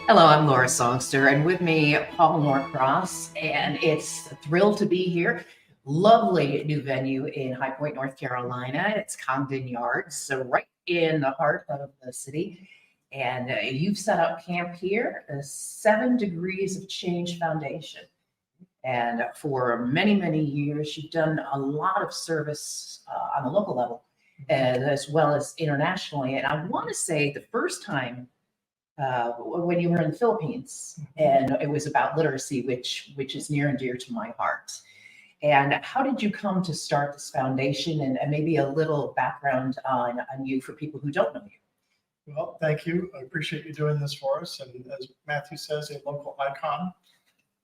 Hello, I'm Lora Songster, and with me, Paul Norcross, and it's thrilled to be here. Lovely new venue in High Point, North Carolina. It's Congdon Yards, so right in the heart of the city. And you've set up camp here, the 7 Degrees of Change Foundation. And for many, many years, you've done a lot of service on the local level, as well as internationally. And I want to say the first time when you were in the Philippines, and it was about literacy, which is near and dear to my heart. And how did you come to start this foundation, and maybe a little background on you for people who don't know you? Well, thank you. I appreciate you doing this for us. And as Matthew says, a local icon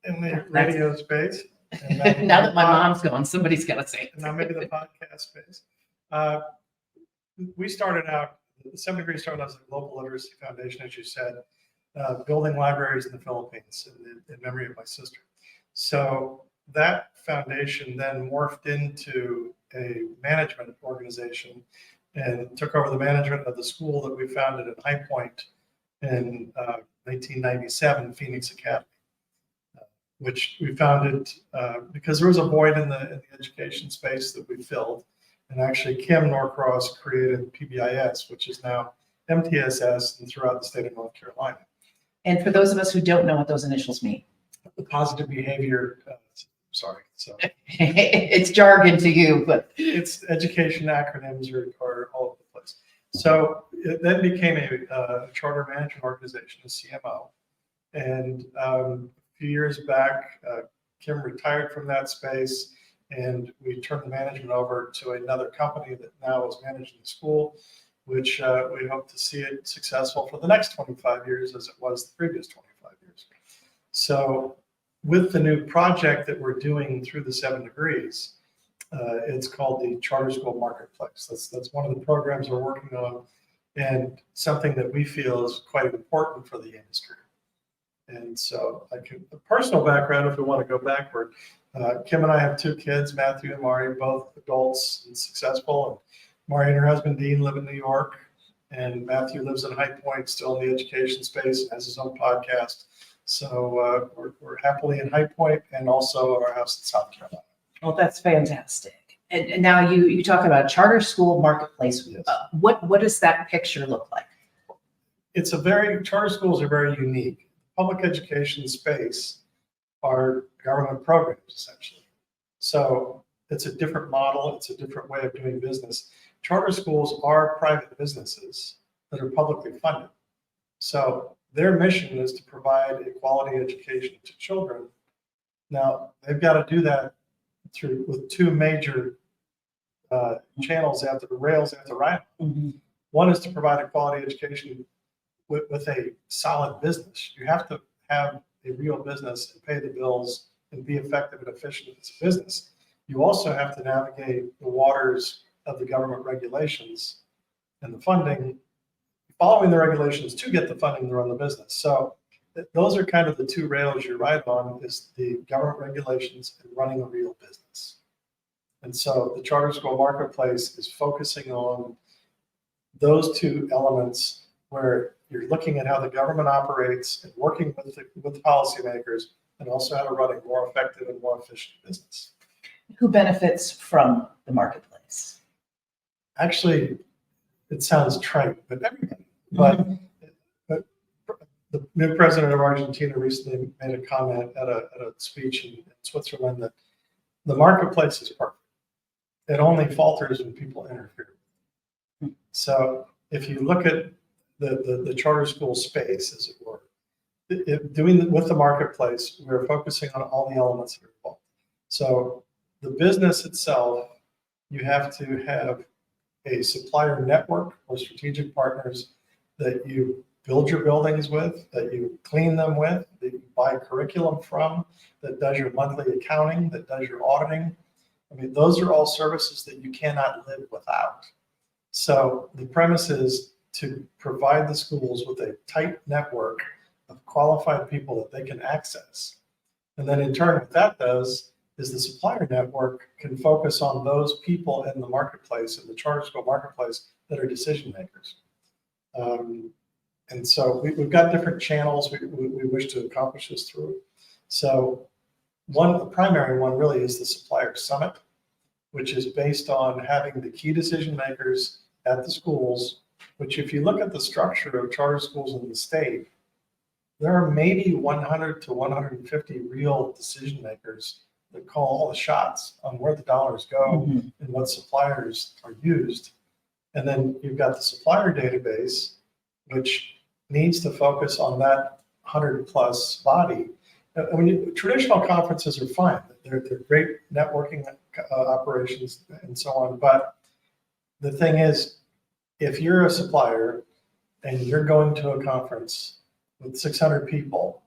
in the radio space. And now that my mom's gone, somebody's got to say it. And now maybe the podcast space. We started out, the 7 Degrees started as a local literacy foundation, as you said, building libraries in the Philippines in memory of my sister. So that foundation then morphed into a management organization and took over the management of the school that we founded at High Point in 1997, Phoenix Academy, which we founded because there was a void in the education space that we filled. And actually, Kim Norcross created PBIS, which is now MTSS and throughout the state of North Carolina. And for those of us who don't know what those initials mean, The positive behavior, so it's jargon to you, but it's education acronyms are all over the place. So it then became a charter management organization, a CMO. And a few years back, Kim retired from that space, and we turned the management over to another company that now is managing the school, which we hope to see it successful for the next 25 years as it was the previous 25 years. So with the new project that we're doing through the 7 Degrees, it's called the Charter School Marketplace. That's one of the programs we're working on, and something that we feel is quite important for the industry. And so a personal background, if we want to go backward, Kim and I have 2 kids, Matthew and Mari, both adults and successful. And Mari and her husband, Dean, live in New York. And Matthew lives in High Point, still in the education space, has his own podcast. So we're happily in High Point and also at our house in South Carolina. Well, that's fantastic. And now you talk about charter school marketplace. Yes. What does that picture look like? Charter schools are very unique. Public education space are government programs, essentially. So it's a different model. It's a different way of doing business. Charter schools are private businesses that are publicly funded. So their mission is to provide a quality education to children. Now, they've got to do that with 2 major channels after the rails after ride. Mm-hmm. One is to provide a quality education with a solid business. You have to have a real business and pay the bills and be effective and efficient as a business. You also have to navigate the waters of the government regulations and the funding, following the regulations to get the funding to run the business. So those are kind of the 2 rails you ride on, is the government regulations and running a real business. And so the charter school marketplace is focusing on those 2 elements, where you're looking at how the government operates and working with policymakers, and also how to run a more effective and more efficient business. Who benefits from the marketplace? Actually, it sounds trite, but everybody. But the new president of Argentina recently made a comment at a speech in Switzerland that the marketplace is perfect. It only falters when people interfere. So if you look at the charter school space, as it were, with the marketplace, we're focusing on all the elements that are involved. So the business itself, you have to have a supplier network or strategic partners that you build your buildings with, that you clean them with, that you buy curriculum from, that does your monthly accounting, that does your auditing. I mean, those are all services that you cannot live without. So the premise is to provide the schools with a tight network of qualified people that they can access. And then in turn, what that does is the supplier network can focus on those people in the marketplace, in the charter school marketplace, that are decision makers. And so we've got different channels we wish to accomplish this through. So the primary one really is the supplier summit, which is based on having the key decision makers at the schools, which if you look at the structure of charter schools in the state, there are maybe 100 to 150 real decision makers that call all the shots on where the dollars go and what suppliers are used. And then you've got the supplier database, which needs to focus on that 100 plus body. Traditional conferences are fine. They're great networking operations and so on. But the thing is, if you're a supplier and you're going to a conference with 600 people,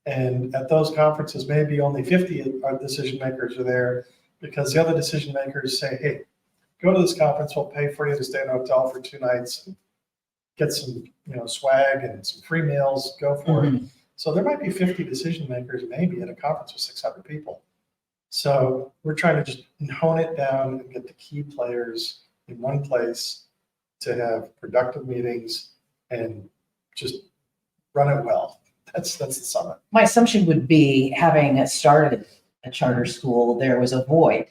and at those conferences, maybe only 50 decision makers are there because the other decision makers say, hey, go to this conference, we'll pay for you to stay in a hotel for 2 nights, and get some swag and some free meals, go for it. So there might be 50 decision makers maybe at a conference with 600 people. So we're trying to just hone it down and get the key players in one place to have productive meetings and just run it well. That's the summit. My assumption would be, having started a charter school, there was a void.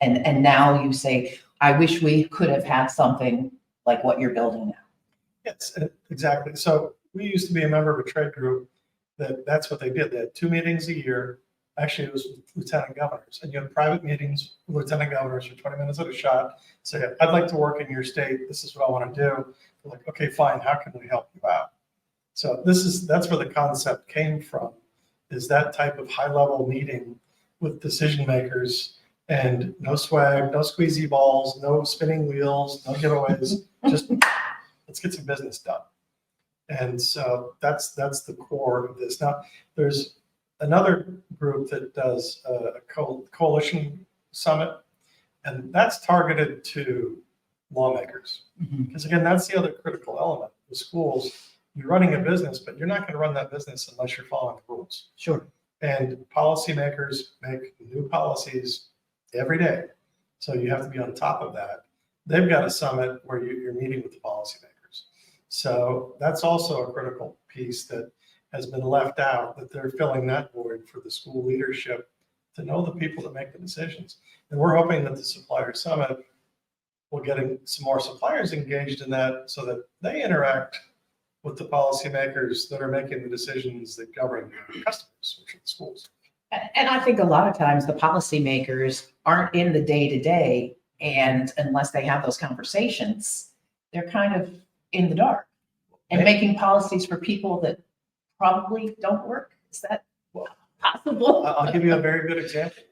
And now you say, I wish we could have had something like what you're building now. Yes, exactly. So we used to be a member of a trade group that's what they did. They had 2 meetings a year. Actually, it was with lieutenant governors. And you had private meetings with lieutenant governors for 20 minutes at a shot. Say, I'd like to work in your state. This is what I want to do. They're like, okay, fine. How can we help you out? So that's where the concept came from, is that type of high level meeting with decision makers, and no swag, no squeezy balls, no spinning wheels, no giveaways, just let's get some business done. And so that's the core of this. Now, there's another group that does a coalition summit, and that's targeted to lawmakers. Because again, that's the other critical element. The schools, you're running a business, but you're not going to run that business unless you're following the rules. Sure. And policymakers make new policies every day. So you have to be on top of that. They've got a summit where you're meeting with the policymakers. So that's also a critical piece that has been left out, that they're filling that void for the school leadership to know the people that make the decisions. And we're hoping that the supplier summit will get some more suppliers engaged in that so that they interact with the policymakers that are making the decisions that govern their customers, which are the schools. And I think a lot of times the policymakers aren't in the day-to-day, and unless they have those conversations, they're kind of in the dark and making policies for people that probably don't work. Is that possible? I'll give you a very good example.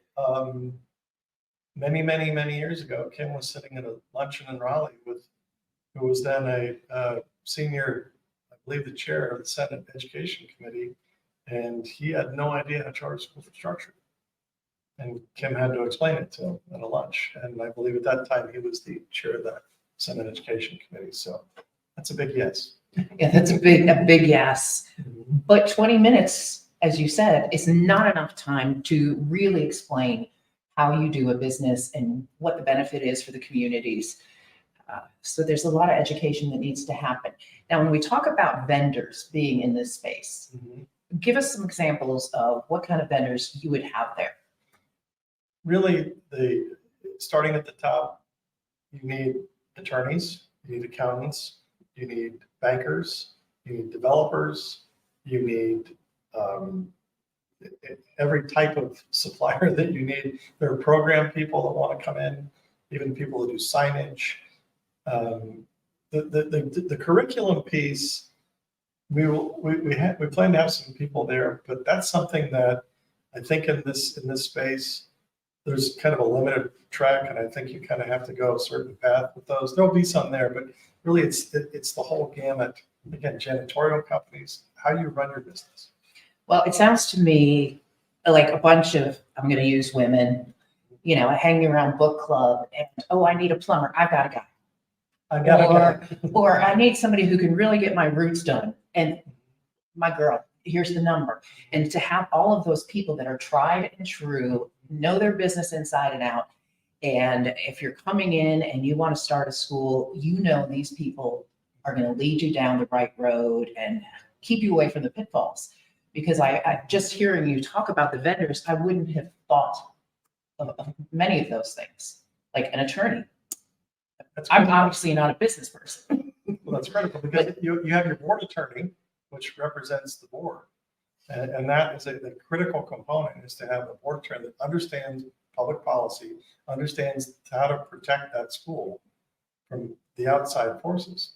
Many years ago, Kim was sitting at a luncheon in Raleigh with who was then a senior, I believe the chair of the Senate Education Committee, and he had no idea how charter schools were structured. And Kim had to explain it to him at a lunch. And I believe at that time he was the chair of the Senate Education Committee. So that's a big yes. Yeah, that's a big yes. But 20 minutes, as you said, is not enough time to really explain how you do a business and what the benefit is for the communities. So there's a lot of education that needs to happen. Now, when we talk about vendors being in this space, give us some examples of what kind of vendors you would have there. Really, starting at the top, you need attorneys, you need accountants, you need bankers, you need developers, you need every type of supplier that you need. There are program people that want to come in, even people that do signage. The curriculum piece, we plan to have some people there, but that's something that I think in this space, there's kind of a limited track, and I think you kind of have to go a certain path with those. There'll be some there, but really it's the whole gamut. Again, janitorial companies, how you run your business. Well, it sounds to me like a bunch of, I'm going to use women, hanging around book club and, I need a plumber. I've got a guy. Or I need somebody who can really get my roots done. And my girl, here's the number. And to have all of those people that are tried and true, know their business inside and out. And if you're coming in and you want to start a school, these people are going to lead you down the right road and keep you away from the pitfalls. Because I just hearing you talk about the vendors, I wouldn't have thought of many of those things, like an attorney. I'm obviously not a business person. Well, that's critical because you have your board attorney, which represents the board. And that is a critical component, is to have a board attorney that understands public policy, understands how to protect that school from the outside forces.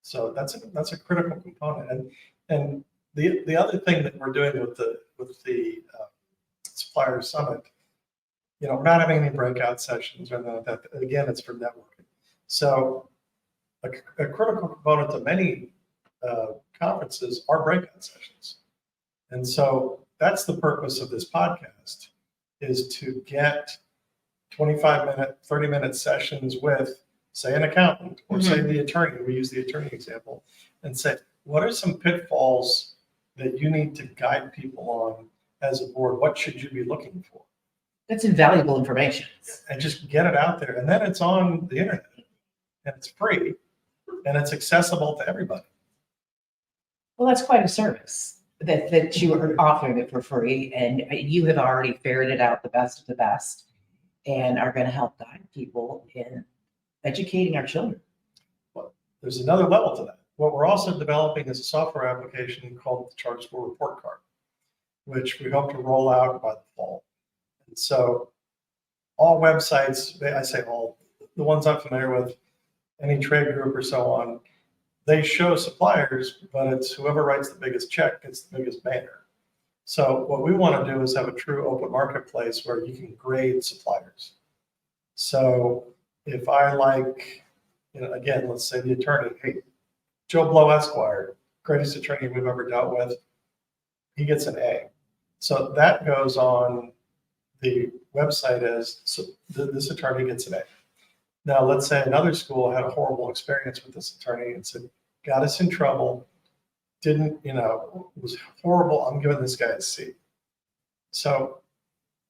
So that's a critical component. And the other thing that we're doing with the supplier summit, we're not having any breakout sessions or anything like that. Again, it's for networking. So a critical component to many conferences are breakout sessions. And so that's the purpose of this podcast, is to get 25-minute, 30-minute sessions with, say, an accountant or say the attorney. We use the attorney example and say, what are some pitfalls that you need to guide people on as a board? What should you be looking for? That's invaluable information. And just get it out there. And then it's on the internet and it's free and it's accessible to everybody. Well, that's quite a service that you are offering it for free, and you have already ferreted out the best of the best and are going to help guide people in educating our children. Well, there's another level to that. What we're also developing is a software application called the Charter School Report Card, which we hope to roll out by the fall. And so all websites, I say all, the ones I'm familiar with, any trade group or so on, they show suppliers, but it's whoever writes the biggest check gets the biggest banner. So what we want to do is have a true open marketplace where you can grade suppliers. So if I like, again, let's say the attorney, hey, Joe Blow Esquire, greatest attorney we've ever dealt with, he gets an A. So that goes on the website as, so this attorney gets an A. Now, let's say another school had a horrible experience with this attorney and said, got us in trouble, was horrible. I'm giving this guy a C. So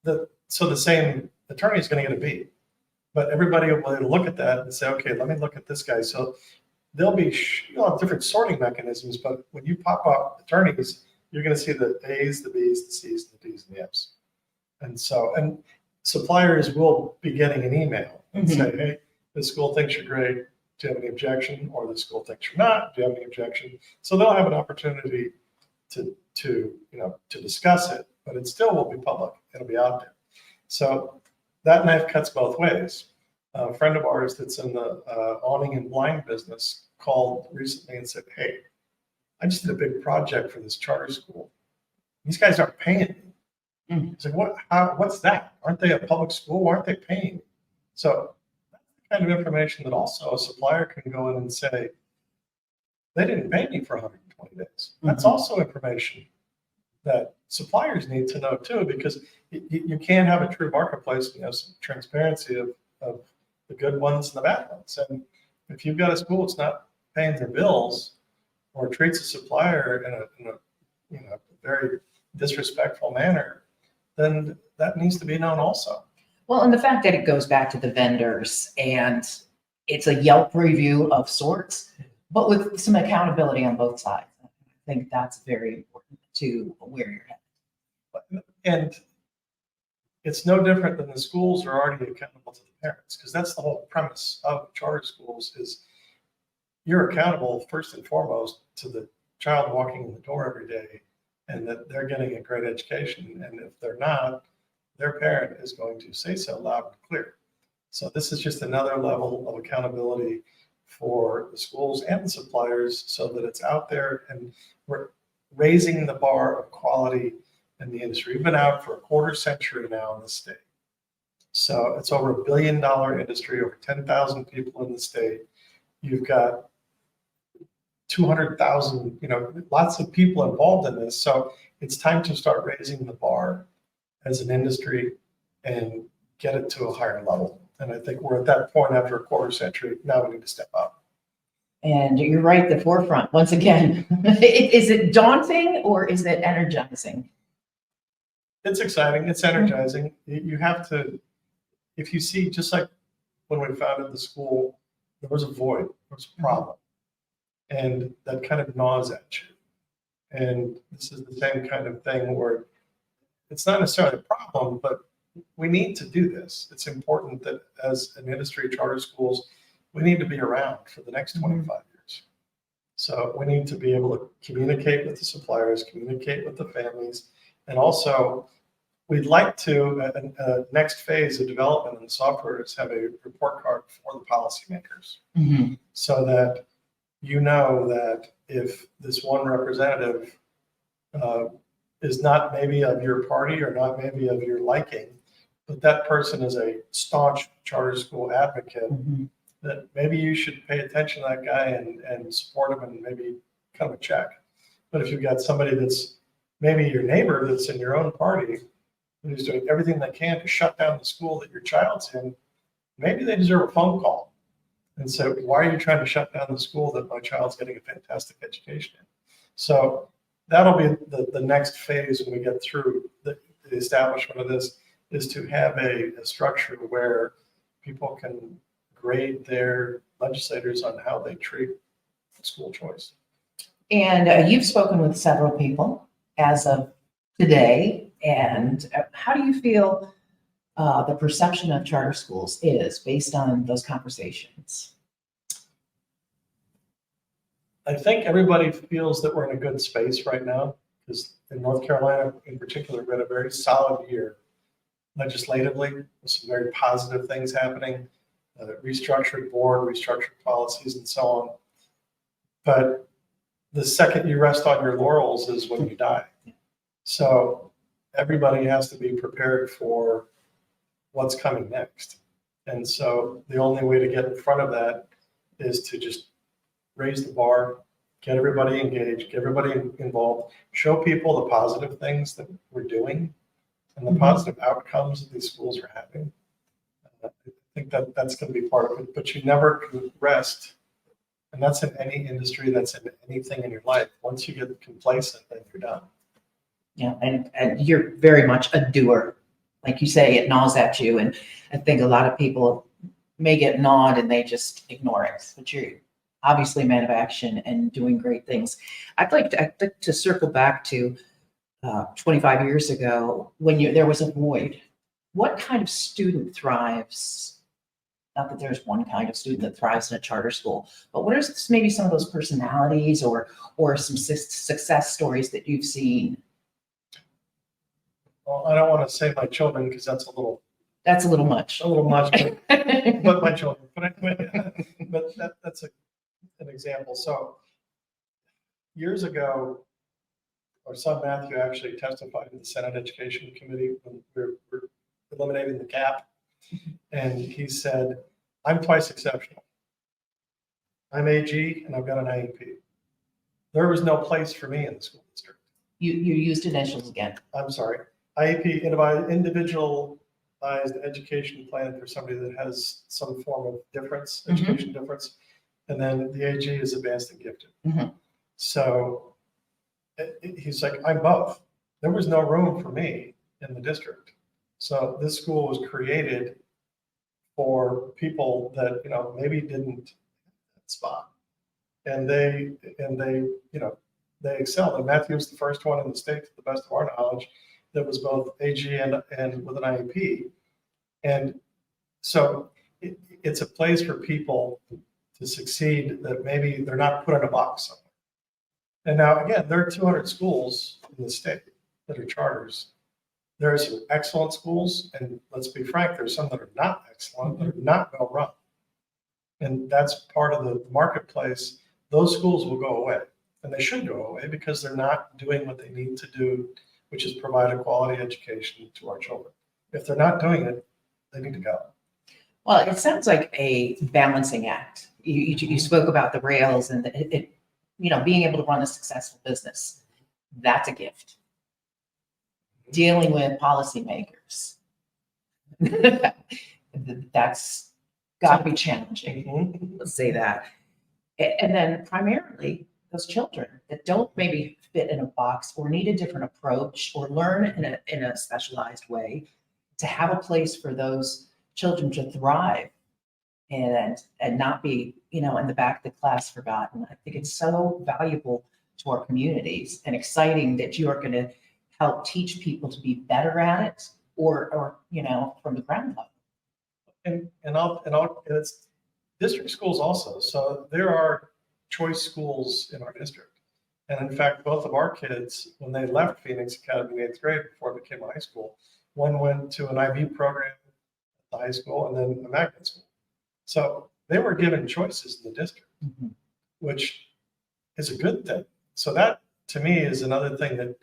the same attorney is going to get a B, but everybody will look at that and say, okay, let me look at this guy. So you'll have different sorting mechanisms, but when you pop up attorneys, you're going to see the A's, the B's, the C's, the D's, and the F's. And suppliers will be getting an email and say, hey, the school thinks you're great. Do you have any objection? Or the school thinks you're not. Do you have any objection? So they'll have an opportunity to discuss it, but it still will be public. It'll be out there. So that knife cuts both ways. A friend of ours that's in the awning and blind business called recently and said, hey, I just did a big project for this charter school. These guys aren't paying me. He's like, what's that? Aren't they a public school? Why aren't they paying me? So that's the kind of information that also a supplier can go in and say, they didn't pay me for 120 days. That's also information that suppliers need to know too, because you can't have a true marketplace and have some transparency of the good ones and the bad ones. And if you've got a school that's not paying their bills or treats a supplier in a very disrespectful manner, then that needs to be known also. Well, and the fact that it goes back to the vendors and it's a Yelp review of sorts, but with some accountability on both sides. I think that's very important to where you're at. And it's no different than the schools are already accountable to the parents, because that's the whole premise of charter schools is you're accountable first and foremost to the child walking in the door every day and that they're getting a great education. And if they're not, their parent is going to say so loud and clear. So this is just another level of accountability for the schools and the suppliers so that it's out there, and we're raising the bar of quality in the industry. We've been out for a quarter century now in the state. So it's over $1 billion industry, over 10,000 people in the state. You've got 200,000, lots of people involved in this. So it's time to start raising the bar as an industry and get it to a higher level. And I think we're at that point after a quarter century. Now we need to step up. And you're right, the forefront, once again. Is it daunting or is it energizing? It's exciting. It's energizing. You have to, if you see, just like when we founded the school, there was a void, there was a problem. and that kind of gnaws at you. And this is the same kind of thing where it's not necessarily a problem, but we need to do this. It's important that as an industry, charter schools, we need to be around for the next 25 years. So we need to be able to communicate with the suppliers, communicate with the families, and also we'd like to, next phase of development in the software is have a report card for the policymakers, so that you know that if this one representative is not maybe of your party or not maybe of your liking, but that person is a staunch charter school advocate, that maybe you should pay attention to that guy and support him and maybe cut him a check. But if you've got somebody that's maybe your neighbor that's in your own party, who's doing everything they can to shut down the school that your child's in, maybe they deserve a phone call and say, why are you trying to shut down the school that my child's getting a fantastic education in? So that'll be the next phase when we get through the establishment of this, is to have a structure where people can grade their legislators on how they treat school choice. And you've spoken with several people as of today. And how do you feel the perception of charter schools is based on those conversations? I think everybody feels that we're in a good space right now, because in North Carolina in particular, we had a very solid year legislatively with some very positive things happening, restructured board, restructured policies, and so on. But the second you rest on your laurels is when you die. So everybody has to be prepared for what's coming next. And so the only way to get in front of that is to just raise the bar, get everybody engaged, get everybody involved, show people the positive things that we're doing and the positive outcomes that these schools are having. I think that's going to be part of it, but you never can rest. And that's in any industry, that's in anything in your life. Once you get complacent, then you're done. Yeah, and you're very much a doer. Like you say, it gnaws at you. And I think a lot of people may get gnawed and they just ignore it. But you're obviously a man of action and doing great things. I'd like to circle back to 25 years ago when there was a void. What kind of student thrives? Not that there's one kind of student that thrives in a charter school, but what are maybe some of those personalities or some success stories that you've seen? Well, I don't want to say my children because that's a little much. A little much, but my children. But that's an example. So years ago, our son Matthew actually testified in the Senate Education Committee when we were eliminating the cap. And he said, I'm twice exceptional. I'm AG and I've got an IEP. There was no place for me in the school district. You used initials again. I'm sorry. IEP, individualized education plan for somebody that has some form of difference, education difference. And then the AG is advanced and gifted. So he's like, I'm both. There was no room for me in the district. So this school was created for people that, maybe didn't that spot. And they excelled. And Matthew was the first one in the state, to the best of our knowledge, that was both AG and with an IEP. And so it's a place for people to succeed that maybe they're not put in a box somewhere. And now, again, there are 200 schools in the state that are charters. There are some excellent schools, and let's be frank, there's some that are not excellent, that are not well run. And that's part of the marketplace. Those schools will go away, and they should go away because they're not doing what they need to do, which is provide a quality education to our children. If they're not doing it, they need to go. Well, it sounds like a balancing act. You spoke about the rails and being able to run a successful business. That's a gift. Dealing with policymakers. That's got to be challenging. Let's say that. And then primarily those children that don't maybe fit in a box or need a different approach or learn in a specialized way, to have a place for those children to thrive and not be, in the back of the class forgotten. I think it's so valuable to our communities and exciting that you are going to help teach people to be better at it or from the ground up. And it's district schools also. So there are choice schools in our district. And in fact, both of our kids, when they left Phoenix Academy in 8th grade before it became a high school, one went to an IB program at the high school and then a magnet school. So they were given choices in the district, which is a good thing. So that to me is another thing that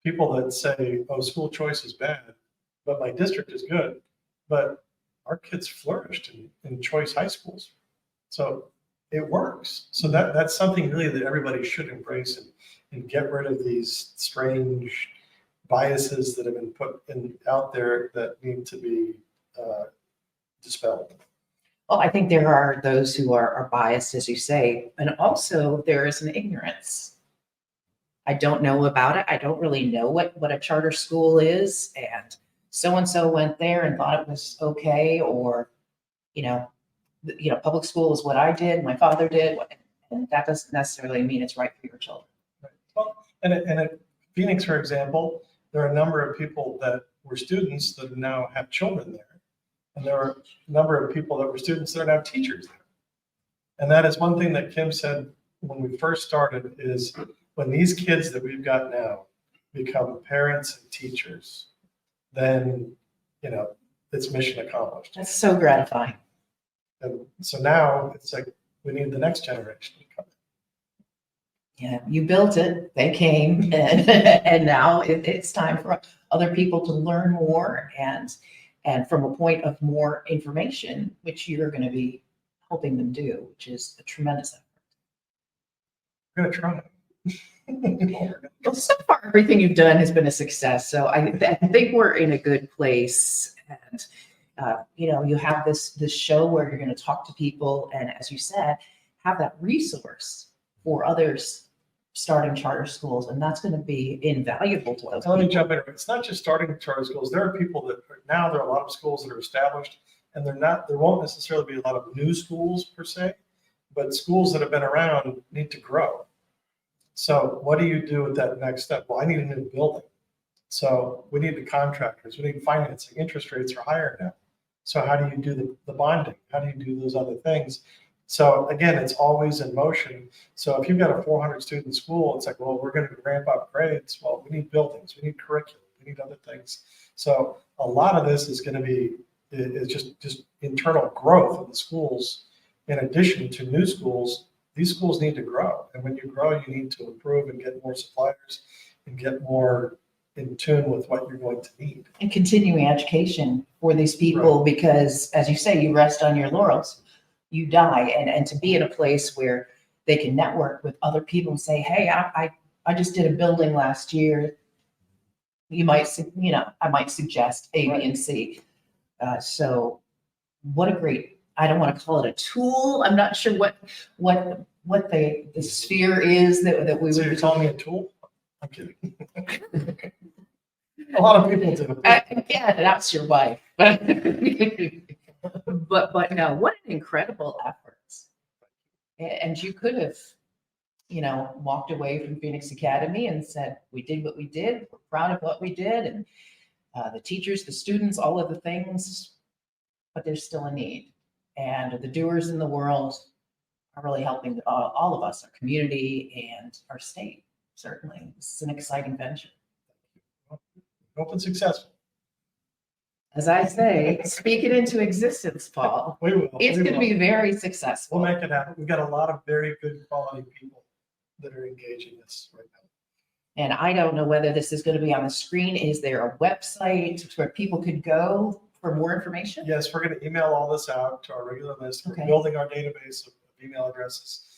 people that say, oh, school choice is bad, but my district is good. But our kids flourished in choice high schools. So it works. So that's something really that everybody should embrace and get rid of these strange biases that have been put out there that need to be dispelled. Well, I think there are those who are biased, as you say, and also there is an ignorance. I don't know about it. I don't really know what a charter school is, and so went there and thought it was okay, or public school is what I did, my father did, and that doesn't necessarily mean it's right for your children. Right. Well, and at Phoenix, for example, there are a number of people that were students that now have children there. And there are a number of people that were students that are now teachers there. And that is one thing that Kim said when we first started is when these kids that we've got now become parents and teachers, then, it's mission accomplished. That's so gratifying. And so now it's like we need the next generation to come. Yeah, you built it, they came, and now it's time for other people to learn more and from a point of more information, which you're going to be helping them do, which is a tremendous effort. We're going to try. Well, so far, everything you've done has been a success. So I think we're in a good place. And, you have this show where you're going to talk to people. And as you said, have that resource for others starting charter schools. And that's going to be invaluable to those Let me people. jump in. It's not just starting charter schools. There are people that now there are a lot of schools that are established and there won't necessarily be a lot of new schools per se, but schools that have been around need to grow. So what do you do with that next step? Well, I need a new building. So we need the contractors, we need financing. Interest rates are higher now. So how do you do the bonding? How do you do those other things? So again, it's always in motion. So if you've got a 400 student school, it's like, well, we're going to ramp up grades. Well, we need buildings, we need curriculum, we need other things. So a lot of this is going to be is just internal growth of the schools. In addition to new schools, these schools need to grow. And when you grow, you need to improve and get more suppliers and get more in tune with what you're going to need. And continuing education for these people, because as you say, you rest on your laurels, you die. And to be in a place where they can network with other people and say, hey, I just did a building last year. I might suggest A, B, and C. So what a great, I don't want to call it a tool. I'm not sure what the sphere is that we So would you're be calling me a tool? I'm kidding. A lot of people do. yeah, that's your wife. but no, what an incredible effort. And you could have, walked away from Phoenix Academy and said, we did what we did. We're proud of what we did. And the teachers, the students, all of the things, but there's still a need. And the doers in the world are really helping all of us, our community and our state. Certainly, this is an exciting venture. Hope it's successful. As I say, speak it into existence, Paul. We will. It's going to be very successful. We'll make it happen. We've got a lot of very good quality people that are engaging this right now. And I don't know whether this is going to be on the screen. Is there a website where people could go for more information? Yes, we're going to email all this out to our regular list. We're Okay. building our database of email addresses.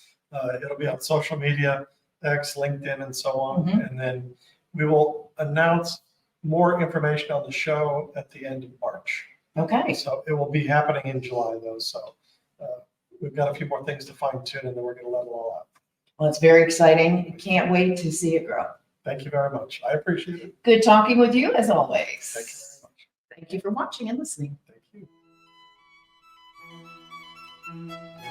It'll be on social media, X, LinkedIn, and so on. Mhm. And then we will announce more information on the show at the end of March. Okay. So it will be happening in July, though. So we've got a few more things to fine tune, and then we're going to let it all out. Well, it's very exciting. Can't wait to see it grow. Thank you very much. I appreciate it. Good talking with you as always. Thank you very much. Thank you for watching and listening. Thank you. you.